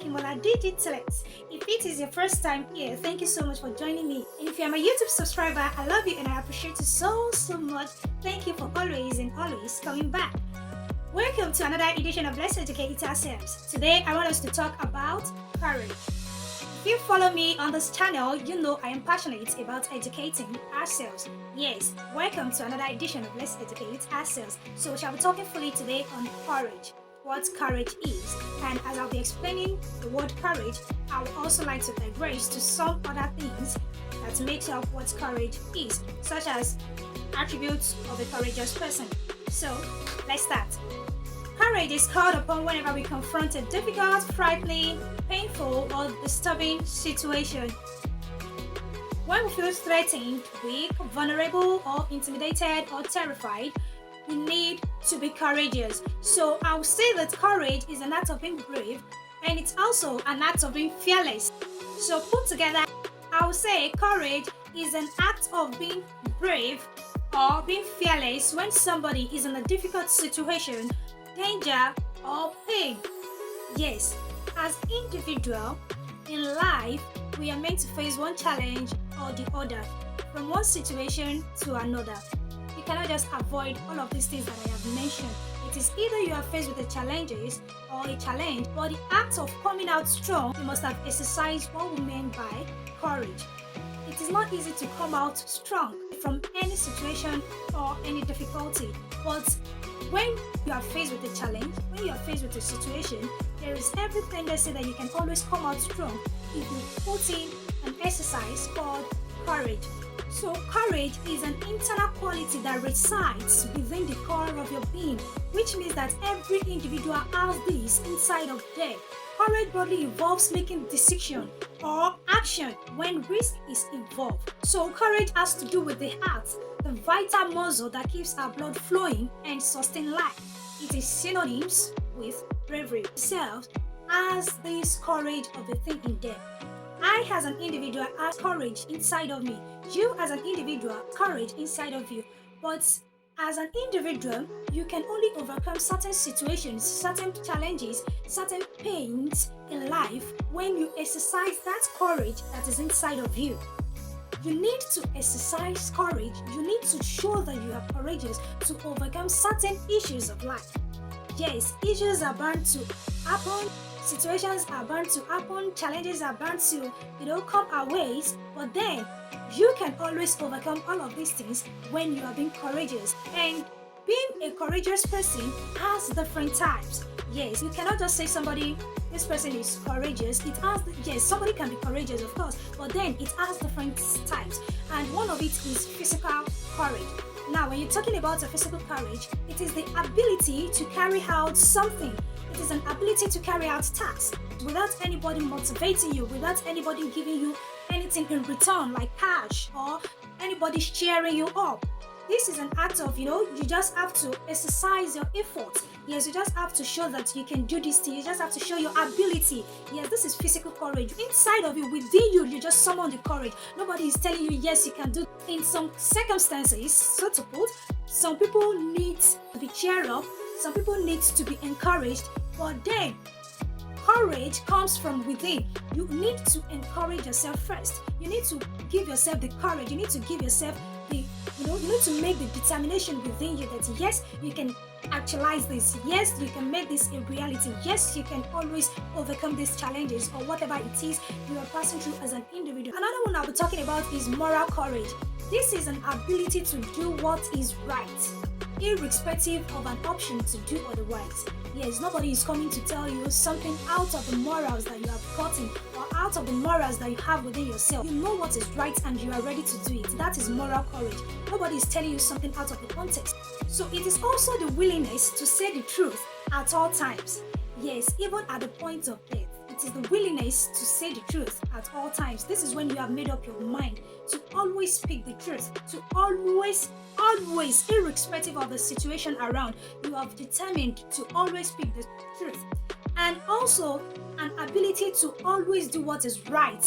Akimola Digitalex. If it is your first time here, thank you so much for joining me. And if you're my YouTube subscriber, I love you and I appreciate you so much. Thank you for always coming back. Welcome to another edition of Let's Educate Ourselves. Today, I want us to talk about courage. If you follow me on this channel, you know I am passionate about educating ourselves. Yes, welcome to another edition of Let's Educate Ourselves. So we shall be talking fully today on courage, what courage is. And as I'll be explaining the word courage, I would also like to digress to some other things that makes up what courage is, such as attributes of a courageous person. So let's start. Courage is called upon whenever we confront a difficult, frightening, painful, or disturbing situation. When we feel threatened, weak, vulnerable, or intimidated, or terrified, we need to be courageous. So I would say that courage is an act of being brave, and it's also an act of being fearless. So put together, I would say courage is an act of being brave or being fearless when somebody is in a difficult situation, danger, or pain. Yes, as individual in life, we are meant to face one challenge or the other, from one situation to another. You cannot just avoid all of these things that I have mentioned. It is either you are faced with the challenges or a challenge, but the act of coming out strong, you must have exercised what we mean by courage. It is not easy to come out strong from any situation or any difficulty, but when you are faced with a challenge, when you are faced with a situation, there is everything they say that you can always come out strong if you put in an exercise called courage. So courage is an internal quality that resides within the core of your being, which means that every individual has this inside of them. Courage broadly involves making decision or action when risk is involved. So courage has to do with the heart, the vital muscle that keeps our blood flowing and sustain life. It is synonymous with bravery. Itself has this courage of a thing in them. I as an individual have courage inside of me. You as an individual have courage inside of you. But as an individual, you can only overcome certain situations, certain challenges, certain pains in life when you exercise that courage that is inside of you. You need to exercise courage. You need to show that you are courageous to overcome certain issues of life. Yes, issues are bound to happen, situations are bound to happen, challenges are bound to, come our ways, but then you can always overcome all of these things when you are being courageous. And being a courageous person has different types. Yes, you cannot just say this person is courageous. Yes, somebody can be courageous, of course, but then it has different types. And one of it is physical courage. Now, when you're talking about a physical courage, it is the ability to carry out something. It is an ability to carry out tasks without anybody motivating you, without anybody giving you anything in return, like cash or anybody cheering you up. This is an act of, you just have to exercise your effort. Yes, you just have to show that you can do this thing. You just have to show your ability. Yes, this is physical courage. Inside of you, within you, you just summon the courage. Nobody is telling you, yes, you can do. In some circumstances, so to put, some people need to be cheered up. Some people need to be encouraged. But then, courage comes from within. You need to encourage yourself first. You need to give yourself the courage. You need to give yourself you need to make the determination within you that yes, you can actualize this. Yes, you can make this a reality. Yes, you can always overcome these challenges or whatever it is you are passing through as an individual. Another one I'll be talking about is moral courage. This is an ability to do what is right, irrespective of an option to do otherwise. Yes, nobody is coming to tell you something out of the morals that you have gotten or out of the morals that you have within yourself. You know what is right and you are ready to do it. That is moral courage. Nobody is telling you something out of the context. So it is also the willingness to say the truth at all times. Yes, even at the point of death. It is the willingness to say the truth at all times. This is when you have made up your mind to always speak the truth, to always, irrespective of the situation around, you have determined to always speak the truth. And also an ability to always do what is right.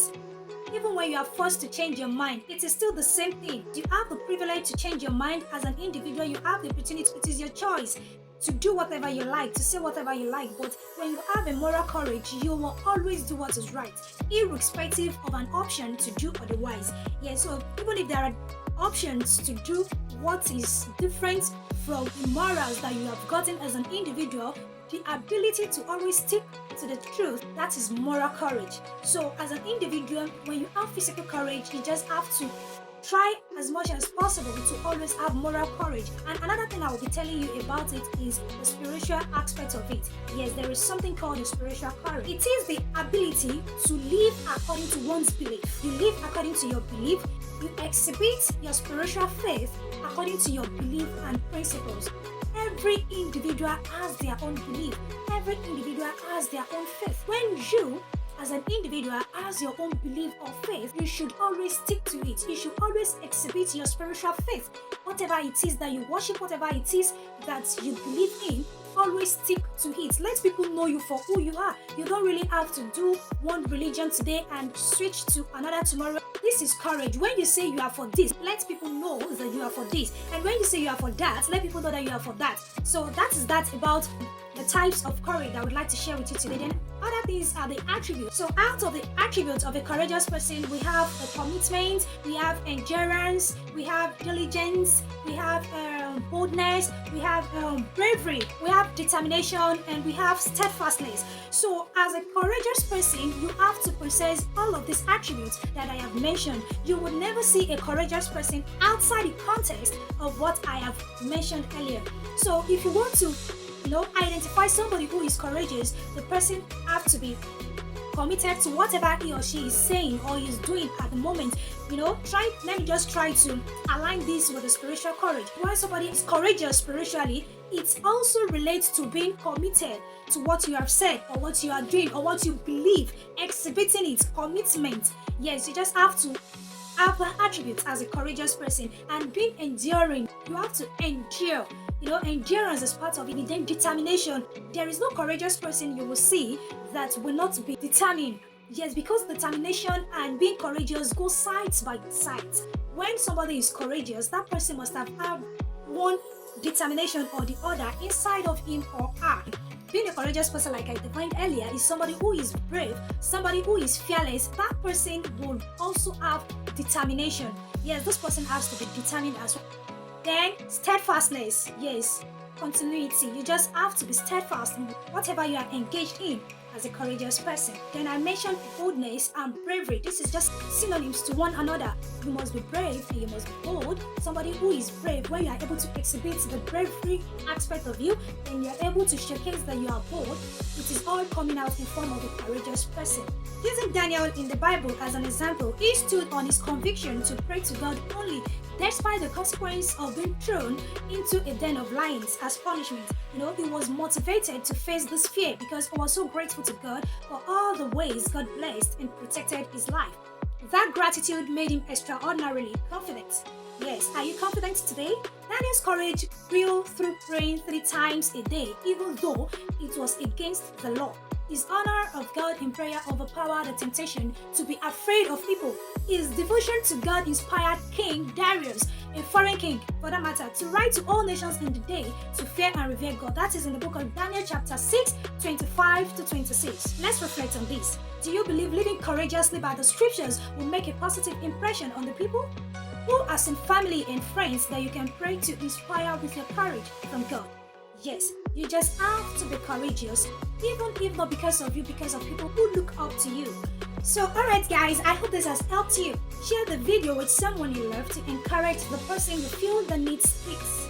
Even when you are forced to change your mind, it is still the same thing. You have the privilege to change your mind as an individual. You have the opportunity. It is your choice. to do whatever you like, to say whatever you like. But when you have a moral courage, you will always do what is right, irrespective of an option to do otherwise. Yeah, so even if there are options to do what is different from the morals that you have gotten as an individual, the ability to always stick to the truth, that is moral courage. So as an individual, when you have physical courage, you just have to try as much as possible to always have moral courage. And another thing I will be telling you about it is the spiritual aspect of it. Yes, there is something called the spiritual courage. It is the ability to live according to one's belief. You live according to your belief. You exhibit your spiritual faith according to your belief and principles. Every individual has their own belief. Every individual has their own faith. When you, as an individual, has your own belief or faith, you should always stick to it. You should always exhibit your spiritual faith. Whatever it is that you worship, whatever it is that you believe in, always stick to it. Let people know you for who you are. You don't really have to do one religion today and switch to another tomorrow. This is courage. When you say you are for this, let people know that you are for this. And when you say you are for that, let people know that you are for that. So that is that about the types of courage I would like to share with you today. Then other things are the attributes. So out of the attributes of a courageous person, we have a commitment, we have endurance, we have diligence, we have boldness, we have bravery, we have determination, and we have steadfastness. So as a courageous person, you have to possess all of these attributes that I have mentioned. You would never see a courageous person outside the context of what I have mentioned earlier. So if you want to identify somebody who is courageous, the person have to be committed to whatever he or she is saying or is doing at the moment. Let me just try to align this with the spiritual courage. When somebody is courageous spiritually, it also relates to being committed to what you have said or what you are doing or what you believe, exhibiting it, commitment. Yes, you just have to have the attributes as a courageous person. And being enduring, you have to endure. Endurance is part of it. Then determination. There is no courageous person you will see that will not be determined. Yes, because determination and being courageous go side by side. When somebody is courageous, that person must have had one determination or the other inside of him or her. Being a courageous person, like I defined earlier, is somebody who is brave, somebody who is fearless. That person will also have determination. Yes, this person has to be determined as well. Then steadfastness. Yes, continuity. You just have to be steadfast in whatever you are engaged in as a courageous person. Then I mentioned boldness and bravery. This is just synonyms to one another. You must be brave and you must be bold. Somebody who is brave, when you are able to exhibit the bravery aspect of you, and you are able to showcase that you are bold, it is all coming out in form of a courageous person. Using Daniel in the Bible as an example, he stood on his conviction to pray to God only, despite the consequence of being thrown into a den of lions as punishment. He was motivated to face this fear because he was so grateful to God for all the ways God blessed and protected his life. That gratitude made him extraordinarily confident. Yes, are you confident today? Daniel's courage grew through praying 3 times a day, even though it was against the law. His honor of God in prayer overpowered the temptation to be afraid of people. His devotion to God inspired King Darius, a foreign king for that matter, to write to all nations in the day to fear and revere God. That is in the book of Daniel chapter 6, 25 to 26. Let's reflect on this. Do you believe living courageously by the scriptures will make a positive impression on the people? Who are some family and friends that you can pray to inspire with your courage from God? Yes, you just have to be courageous, even if not because of you, because of people who look up to you. So alright guys, I hope this has helped you. Share the video with someone you love to encourage the person you feel that needs peace.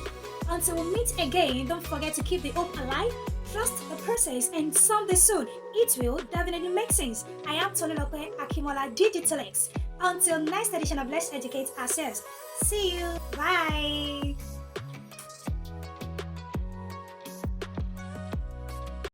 Until we meet again, don't forget to keep the hope alive, trust the process, and someday soon, it will definitely make sense. I am Tolulope Akimola Digitalex. Until next edition of Let's Educate Ourselves. See you. Bye.